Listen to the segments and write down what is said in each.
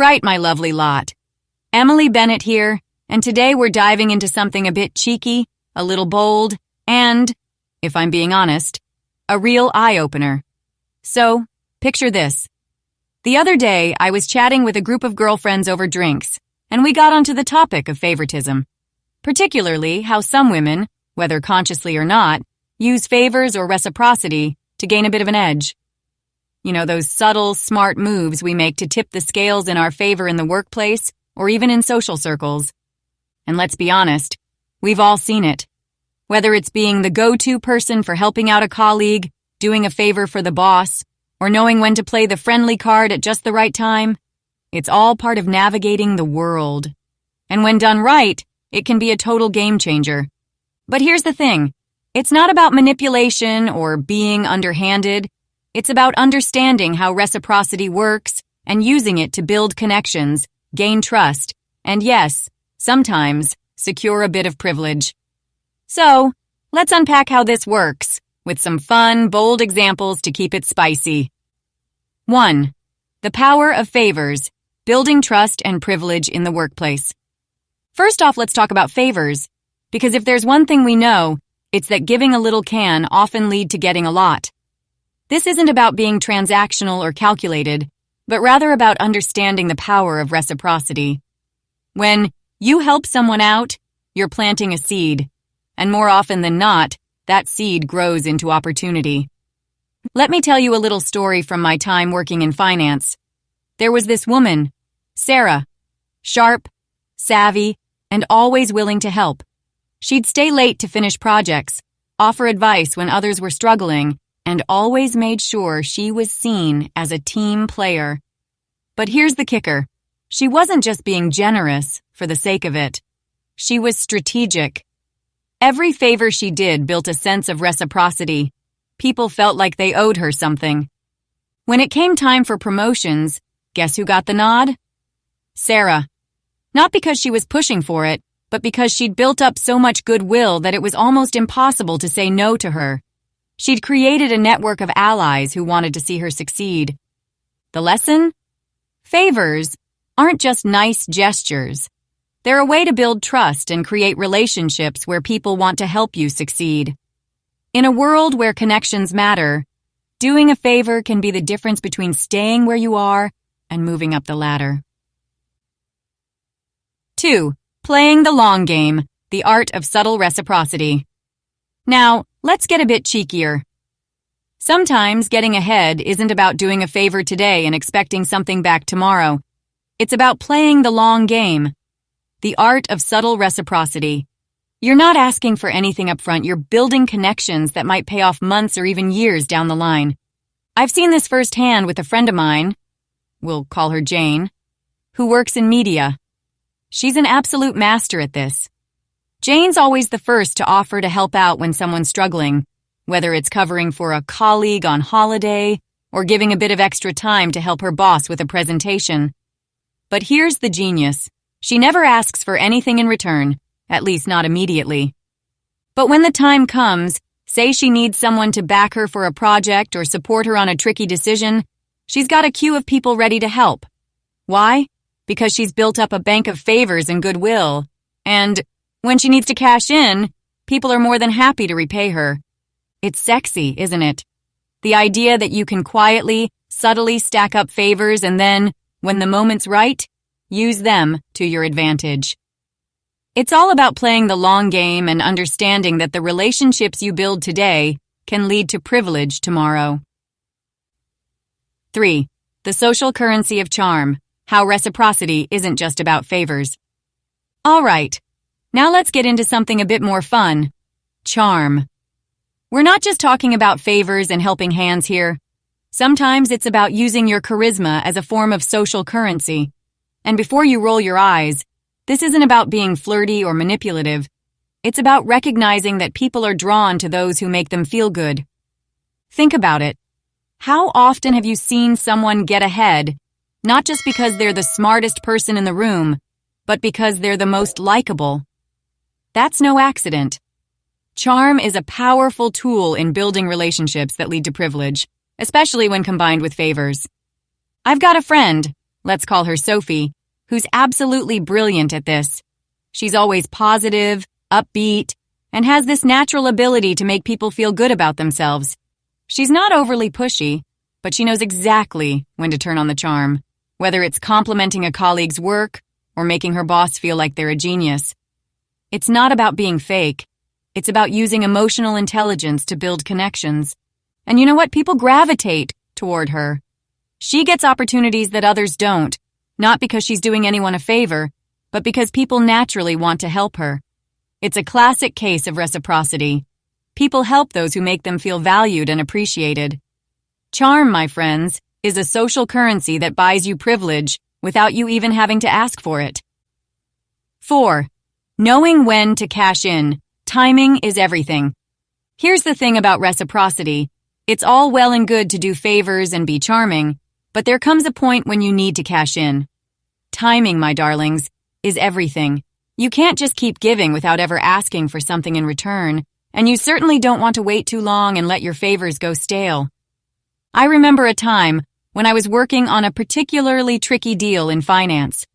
right, my lovely lot. Emily Bennett here, and today we're diving into something a bit cheeky, a little bold, and, if I'm being honest, a real eye-opener. So, picture this. The other day, I was chatting with a group of girlfriends over drinks, and we got onto the topic of favoritism, particularly how some women, whether consciously or not, use favors or reciprocity to gain a bit of an edge. You know, those subtle, smart moves we make to tip the scales in our favor in the workplace or even in social circles. And let's be honest, we've all seen it. Whether it's being the go-to person for helping out a colleague, doing a favor for the boss, or knowing when to play the friendly card at just the right time, it's all part of navigating the world. And when done right, it can be a total game changer. But here's the thing. It's not about manipulation or being underhanded. It's about understanding how reciprocity works and using it to build connections, gain trust, and yes, sometimes secure a bit of privilege. So, let's unpack how this works, with some fun, bold examples to keep it spicy. 1. The power of favors, building trust and privilege in the workplace. First off, let's talk about favors, because if there's one thing we know, it's that giving a little can often lead to getting a lot. This isn't about being transactional or calculated, but rather about understanding the power of reciprocity. When you help someone out, you're planting a seed, and more often than not, that seed grows into opportunity. Let me tell you a little story from my time working in finance. There was this woman, Sarah, sharp, savvy, and always willing to help. She'd stay late to finish projects, offer advice when others were struggling, and always made sure she was seen as a team player. But here's the kicker. She wasn't just being generous for the sake of it. She was strategic. Every favor she did built a sense of reciprocity. People felt like they owed her something. When it came time for promotions, guess who got the nod? Sarah. Not because she was pushing for it, but because she'd built up so much goodwill that it was almost impossible to say no to her. She'd created a network of allies who wanted to see her succeed. The lesson? Favors aren't just nice gestures. They're a way to build trust and create relationships where people want to help you succeed. In a world where connections matter, doing a favor can be the difference between staying where you are and moving up the ladder. 2. Playing the long game, the art of subtle reciprocity. Now, let's get a bit cheekier. Sometimes getting ahead isn't about doing a favor today and expecting something back tomorrow. It's about playing the long game, the art of subtle reciprocity. You're not asking for anything up front, you're building connections that might pay off months or even years down the line. I've seen this firsthand with a friend of mine, we'll call her Jane, who works in media. She's an absolute master at this. Jane's always the first to offer to help out when someone's struggling, whether it's covering for a colleague on holiday or giving a bit of extra time to help her boss with a presentation. But here's the genius. She never asks for anything in return, at least not immediately. But when the time comes, say she needs someone to back her for a project or support her on a tricky decision, she's got a queue of people ready to help. Why? Because she's built up a bank of favors and goodwill, and when she needs to cash in, people are more than happy to repay her. It's sexy, isn't it? The idea that you can quietly, subtly stack up favors and then, when the moment's right, use them to your advantage. It's all about playing the long game and understanding that the relationships you build today can lead to privilege tomorrow. 3. The social currency of charm, how reciprocity isn't just about favors. All right. Now let's get into something a bit more fun. Charm. We're not just talking about favors and helping hands here. Sometimes it's about using your charisma as a form of social currency. And before you roll your eyes, this isn't about being flirty or manipulative. It's about recognizing that people are drawn to those who make them feel good. Think about it. How often have you seen someone get ahead, not just because they're the smartest person in the room, but because they're the most likable? That's no accident. Charm is a powerful tool in building relationships that lead to privilege, especially when combined with favors. I've got a friend, let's call her Sophie, who's absolutely brilliant at this. She's always positive, upbeat, and has this natural ability to make people feel good about themselves. She's not overly pushy, but she knows exactly when to turn on the charm, whether it's complimenting a colleague's work or making her boss feel like they're a genius. It's not about being fake. It's about using emotional intelligence to build connections. And you know what? People gravitate toward her. She gets opportunities that others don't, not because she's doing anyone a favor, but because people naturally want to help her. It's a classic case of reciprocity. People help those who make them feel valued and appreciated. Charm, my friends, is a social currency that buys you privilege without you even having to ask for it. 4. Knowing when to cash in. Timing is everything. Here's the thing about reciprocity. It's all well and good to do favors and be charming, but there comes a point when you need to cash in. Timing, my darlings, is everything. You can't just keep giving without ever asking for something in return, and you certainly don't want to wait too long and let your favors go stale. I remember a time when I was working on a particularly tricky deal in finance.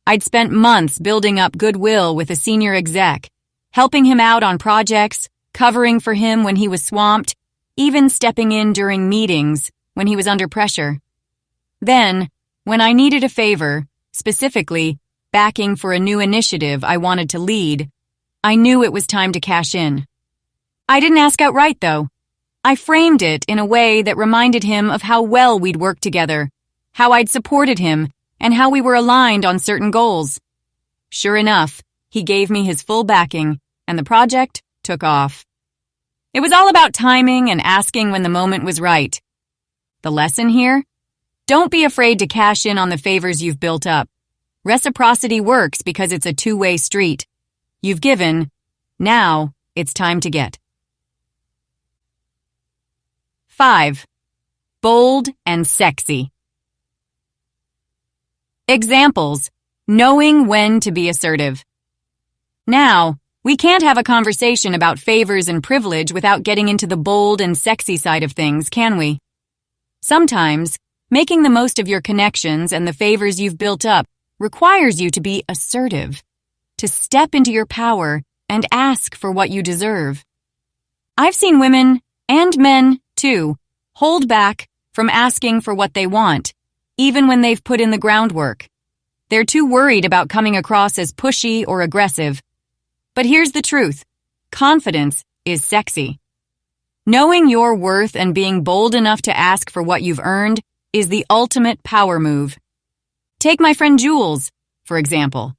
I'd spent months building up goodwill with a senior exec, helping him out on projects, covering for him when he was swamped, even stepping in during meetings when he was under pressure. Then, when I needed a favor, specifically backing for a new initiative I wanted to lead, I knew it was time to cash in. I didn't ask outright, though. I framed it in a way that reminded him of how well we'd worked together, how I'd supported him, and how we were aligned on certain goals. Sure enough, he gave me his full backing, and the project took off. It was all about timing and asking when the moment was right. The lesson here? Don't be afraid to cash in on the favors you've built up. Reciprocity works because it's a two-way street. You've given, now it's time to get. 5. Bold and sexy. Examples: knowing when to be assertive. Now, we can't have a conversation about favors and privilege without getting into the bold and sexy side of things, can we? Sometimes, making the most of your connections and the favors you've built up requires you to be assertive, to step into your power and ask for what you deserve. I've seen women, and men too, hold back from asking for what they want, even when they've put in the groundwork. They're too worried about coming across as pushy or aggressive. But here's the truth. Confidence is sexy. Knowing your worth and being bold enough to ask for what you've earned is the ultimate power move. Take my friend Jules, for example.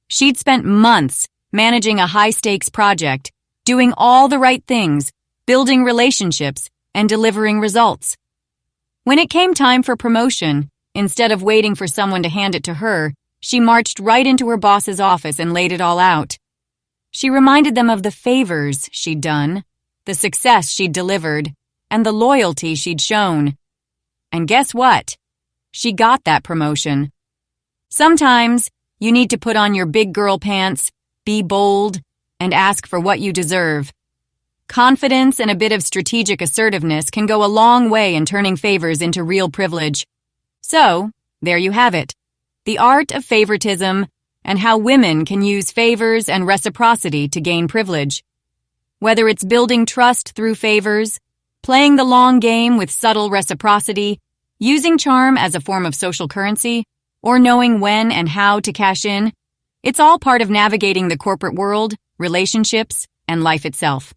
She'd spent months managing a high-stakes project, doing all the right things, building relationships, and delivering results. When it came time for promotion, instead of waiting for someone to hand it to her, she marched right into her boss's office and laid it all out. She reminded them of the favors she'd done, the success she'd delivered, and the loyalty she'd shown. And guess what? She got that promotion. Sometimes, you need to put on your big girl pants, be bold, and ask for what you deserve. Confidence and a bit of strategic assertiveness can go a long way in turning favors into real privilege. So, there you have it. The art of favoritism and how women can use favors and reciprocity to gain privilege. Whether it's building trust through favors, playing the long game with subtle reciprocity, using charm as a form of social currency, or knowing when and how to cash in, it's all part of navigating the corporate world, relationships, and life itself.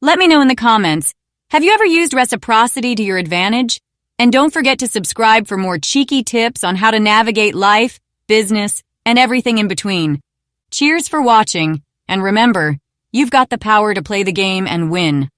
Let me know in the comments, have you ever used reciprocity to your advantage? And don't forget to subscribe for more cheeky tips on how to navigate life, business, and everything in between. Cheers for watching, and remember, you've got the power to play the game and win.